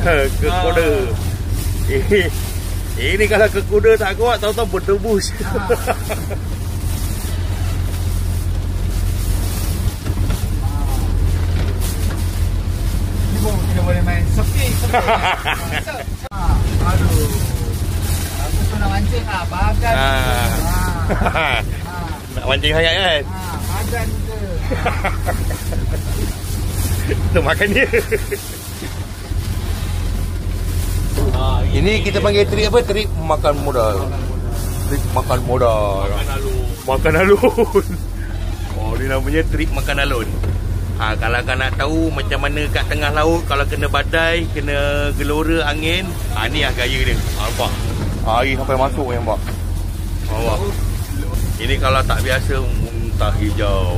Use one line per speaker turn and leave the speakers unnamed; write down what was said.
Ke kuda. Ini kalau ke kuda tak kuat, tahu-tahu berdebus.
Ini pun kita boleh main sepi. Aduh. Aku tu nak mancing lah, badan.
Nak mancing hayat kan?
Badan ke.
Kita makan dia. Ini kita panggil trik apa? Trik makan modal. Trik makan modal. Makan alun. Oh, ni namanya trik makan alun. Kalau kau nak tahu macam mana kat tengah laut, kalau kena badai, kena gelora angin, ni lah gaya dia. Nampak? Air sampai masuk nampak. Ini kalau tak biasa, muntah hijau.